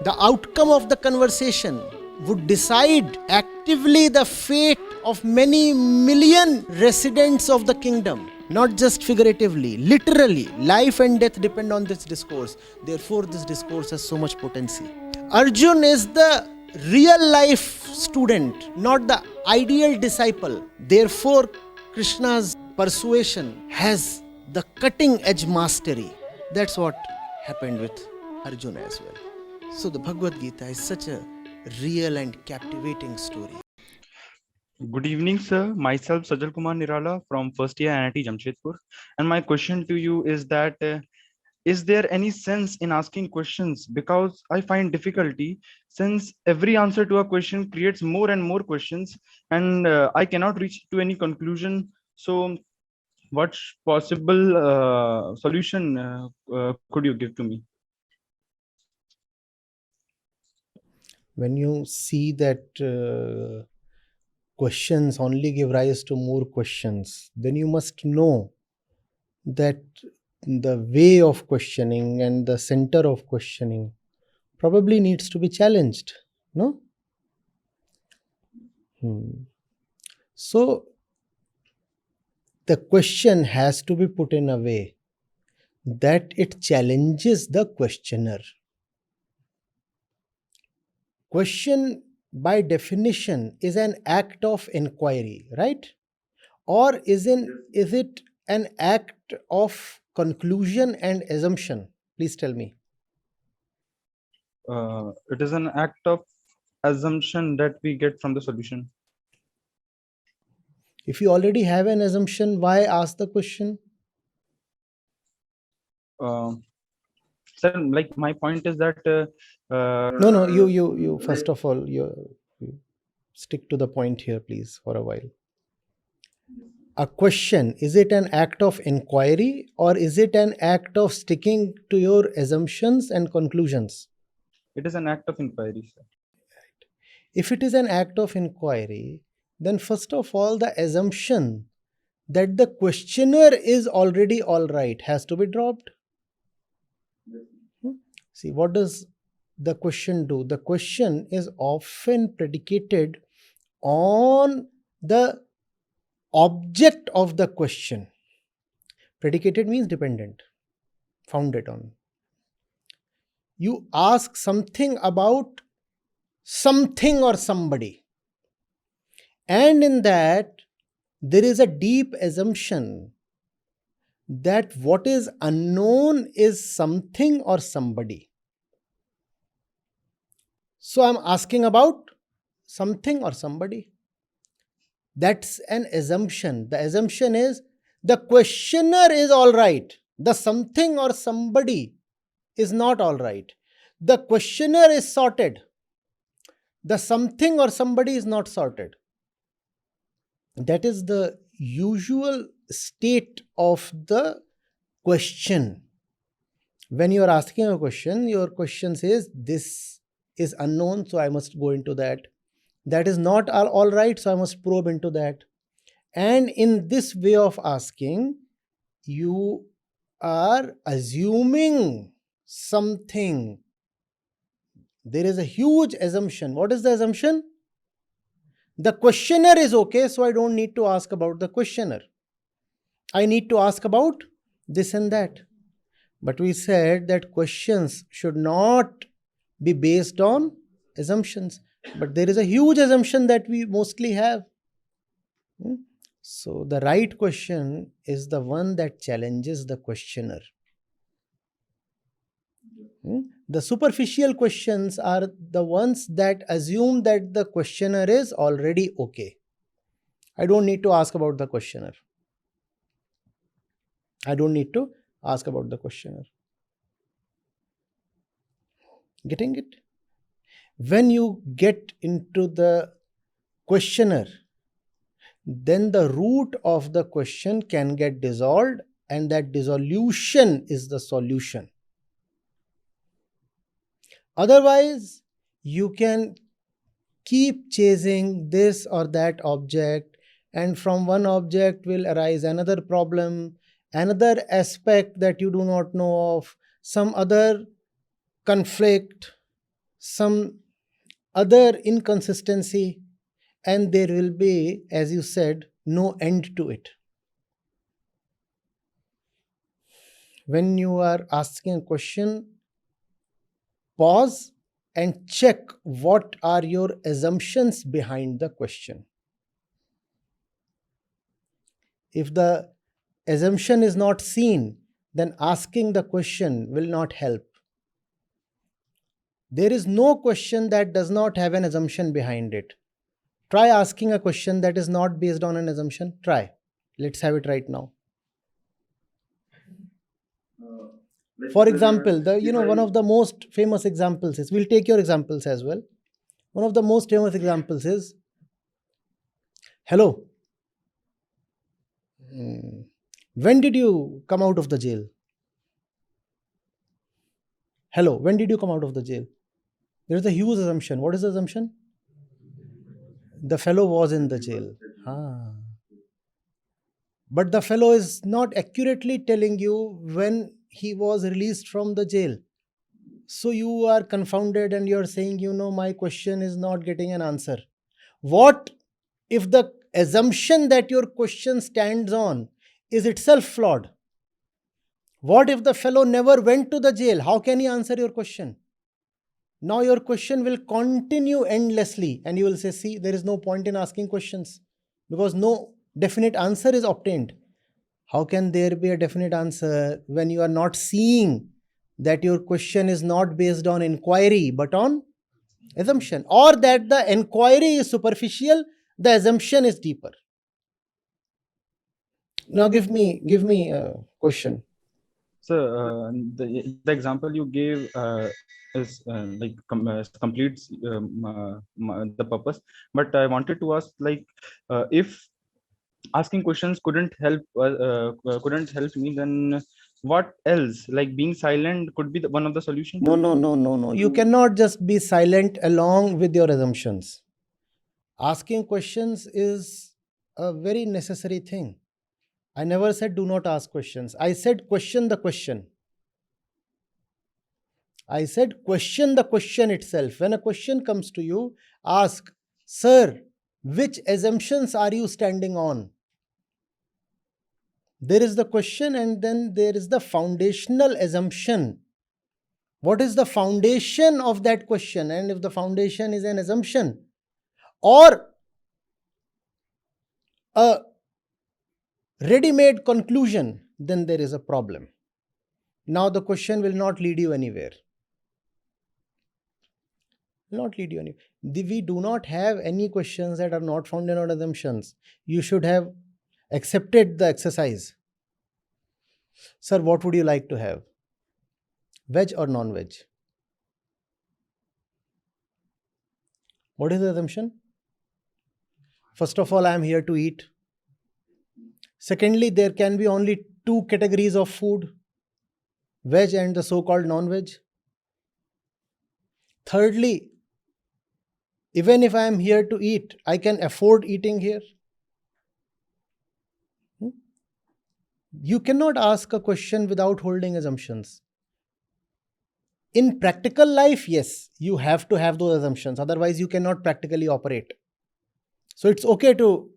The outcome of the conversation would decide actively the fate of many million residents of the kingdom. Not just figuratively, literally. Life and death depend on this discourse. Therefore, this discourse has so much potency. Arjun is the real life student, not the ideal disciple. Therefore, Krishna's persuasion has the cutting edge mastery. That's what happened with Arjuna as well. So the Bhagavad Gita is such a real and captivating story. Good evening, sir. Myself, Sajal Kumar Nirala from first year NIT-jamshedpur. And my question to you is that, is there any sense in asking questions? Because I find difficulty since every answer to a question creates more and more questions and I cannot reach to any conclusion. So what possible solution could you give to me? When you see that questions only give rise to more questions, then you must know that the way of questioning and the center of questioning probably needs to be challenged, no? So the question has to be put in a way that it challenges the questioner. Question by definition is an act of inquiry, right? Or is it an act of conclusion and assumption? Please tell me. It is an act of assumption that we get from the solution. If you already have an assumption, why ask the question? Sir, like my point is that No, you first of all, you stick to the point here, please, for a while. A question, is it an act of inquiry or is it an act of sticking to your assumptions and conclusions? it is an act of inquiry, sir. If it is an act of inquiry, then first of all, the assumption that the questioner is already all right has to be dropped. See, what does the question do? The question is often predicated on the object of the question. Predicated means dependent, founded on. You ask something about something or somebody, and in that there is a deep assumption that what is unknown is something or somebody. So I'm asking about something or somebody. That's an assumption. The assumption is the questioner is all right. The something or somebody is not all right. The questioner is sorted. The something or somebody is not sorted. That is the usual state of the question. When you are asking a question, your question says, this is unknown, so I must go into that. That is not all right, so I must probe into that. And in this way of asking, you are assuming something. There is a huge assumption. What is the assumption? The questioner is okay, so I don't need to ask about the questioner. I need to ask about this and that. But we said that questions should not be based on assumptions. But there is a huge assumption that we mostly have. So the right question is the one that challenges the questioner. The superficial questions are the ones that assume that the questioner is already okay. I don't need to ask about the questioner. I don't need to ask about the questioner. Getting it? When you get into the questioner, then the root of the question can get dissolved, and that dissolution is the solution. Otherwise, you can keep chasing this or that object, and from one object will arise another problem, another aspect that you do not know of, some other conflict, some other inconsistency, and there will be, as you said, no end to it. When you are asking a question, pause and check what are your assumptions behind the question. If the assumption is not seen, then asking the question will not help. There is no question that does not have an assumption behind it. Try asking a question that is not based on an assumption. Try. Let's have it right now. For example, one of the most famous examples is, we'll take your examples as well. One of the most famous examples is, hello, when did you come out of the jail? Hello, when did you come out of the jail? There is a huge assumption. What is the assumption? The fellow was in the jail. But the fellow is not accurately telling you when he was released from the jail. So you are confounded and you're saying, my question is not getting an answer. What if the assumption that your question stands on is itself flawed? What if the fellow never went to the jail? How can he answer your question? Now your question will continue endlessly and you will say, see, there is no point in asking questions because no definite answer is obtained. How can there be a definite answer when you are not seeing that your question is not based on inquiry but on assumption, or that the inquiry is superficial, the assumption is deeper? Now give me a question. So the example you gave is completes the purpose. But I wanted to ask, if asking questions couldn't help me, then what else? Like being silent could be one of the solutions. No. You cannot just be silent along with your assumptions. Asking questions is a very necessary thing. I never said do not ask questions. I said question the question. I said question the question itself. When a question comes to you, ask, sir, which assumptions are you standing on? There is the question and then there is the foundational assumption. What is the foundation of that question? And if the foundation is an assumption or a ready-made conclusion, then there is a problem. Now the question will not lead you anywhere. We do not have any questions that are not founded on assumptions. You should have accepted the exercise. Sir, what would you like to have? Veg or non-veg? What is the assumption? First of all, I am here to eat. Secondly, there can be only two categories of food, veg and the so-called non-veg. Thirdly, even if I am here to eat, I can afford eating here. You cannot ask a question without holding assumptions. In practical life, yes, you have to have those assumptions. Otherwise, you cannot practically operate. So it's okay to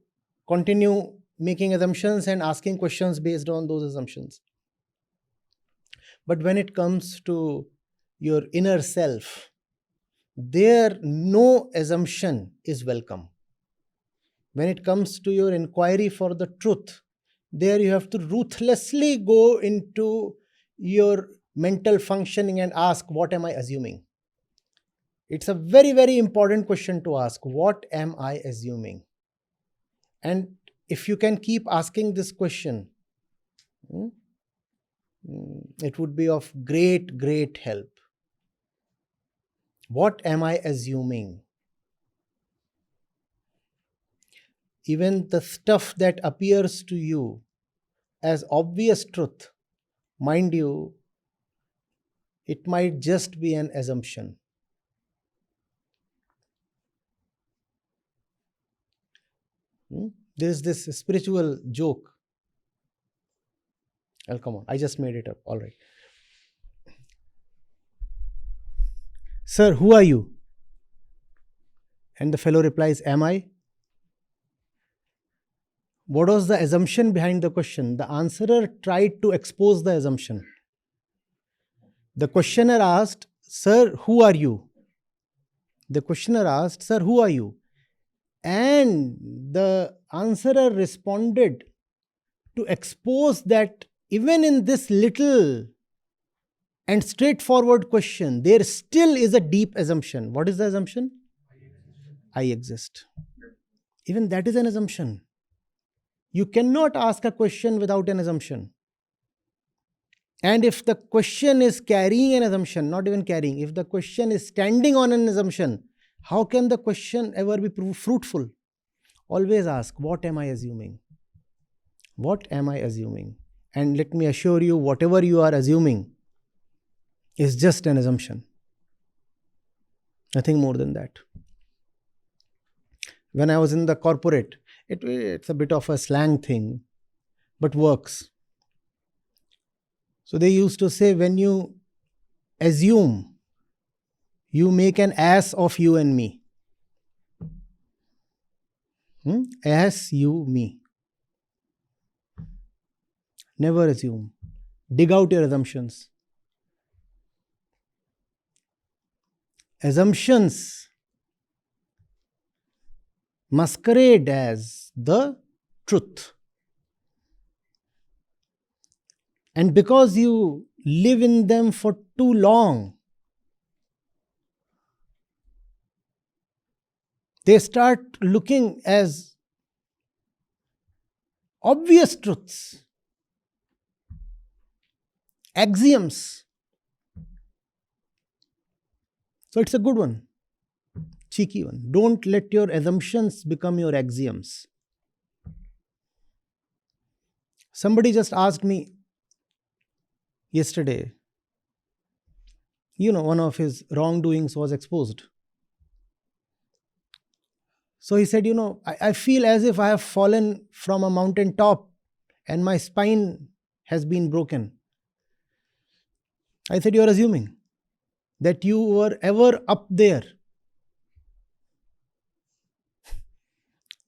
continue making assumptions and asking questions based on those assumptions. But when it comes to your inner self, there no assumption is welcome. When it comes to your inquiry for the truth, there you have to ruthlessly go into your mental functioning and ask, what am I assuming? It's a very, very important question to ask. What am I assuming? And if you can keep asking this question, it would be of great, great help. What am I assuming? Even the stuff that appears to you as obvious truth, mind you, it might just be an assumption. There is this spiritual joke. Come on, I just made it up. All right. "Sir, who are you?" And the fellow replies, "Am I?" What was the assumption behind the question? The answerer tried to expose the assumption. The questioner asked, "Sir, who are you?" The questioner asked, "Sir, who are you?" And the answerer responded to expose that even in this little and straightforward question, there still is a deep assumption. What is the assumption? I exist. Even that is an assumption. You cannot ask a question without an assumption. And if the question is carrying an assumption, not even carrying, if the question is standing on an assumption, how can the question ever be fruitful? Always ask, what am I assuming? What am I assuming? And let me assure you, whatever you are assuming is just an assumption. Nothing more than that. When I was in the corporate, it's a bit of a slang thing, but works. So they used to say, when you assume, you make an ass of you and me. Ass, you, me. Never assume. Dig out your assumptions. Assumptions masquerade as the truth. And because you live in them for too long, they start looking as obvious truths, axioms. So it's a good one, cheeky one. Don't let your assumptions become your axioms. Somebody just asked me yesterday, one of his wrongdoings was exposed. So he said, I feel as if I have fallen from a mountain top and my spine has been broken. I said, you're assuming that you were ever up there.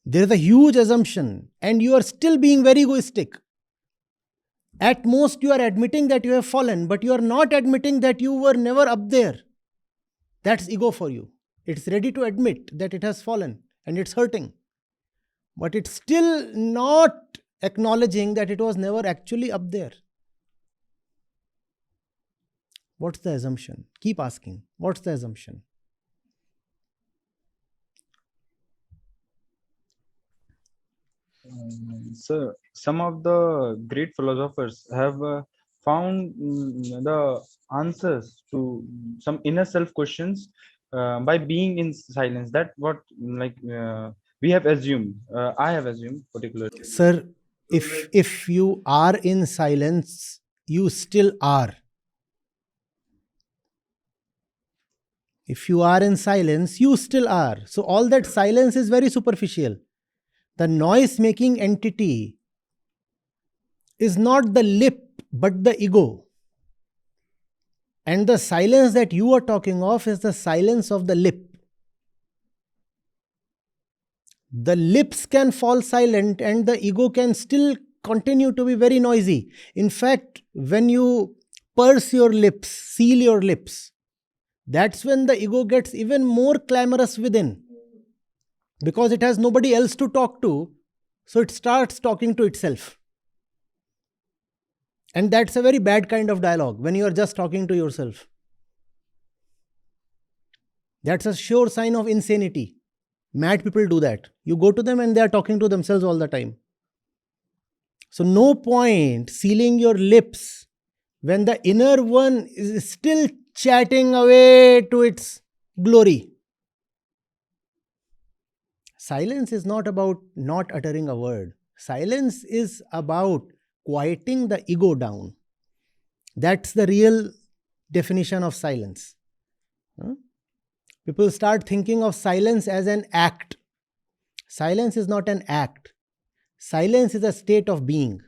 There is a huge assumption and you are still being very egoistic. At most, you are admitting that you have fallen, but you are not admitting that you were never up there. That's ego for you. It's ready to admit that it has fallen and it's hurting. But it's still not acknowledging that it was never actually up there. What's the assumption? Keep asking. What's the assumption? Sir, some of the great philosophers have found the answers to some inner self questions by being in silence. That what we have assumed. I have assumed particularly. Sir, if you are in silence, you still are. If you are in silence, you still are. So all that silence is very superficial. The noise-making entity is not the lip, but the ego. And the silence that you are talking of is the silence of the lip. The lips can fall silent and the ego can still continue to be very noisy. In fact, when you purse your lips, seal your lips, that's when the ego gets even more clamorous within. Because it has nobody else to talk to, so it starts talking to itself. And that's a very bad kind of dialogue when you are just talking to yourself. That's a sure sign of insanity. Mad people do that. You go to them and they are talking to themselves all the time. So no point sealing your lips when the inner one is still chatting away to its glory. Silence is not about not uttering a word. Silence is about quieting the ego down. That's the real definition of silence. People start thinking of silence as an act. Silence is not an act. Silence is a state of being.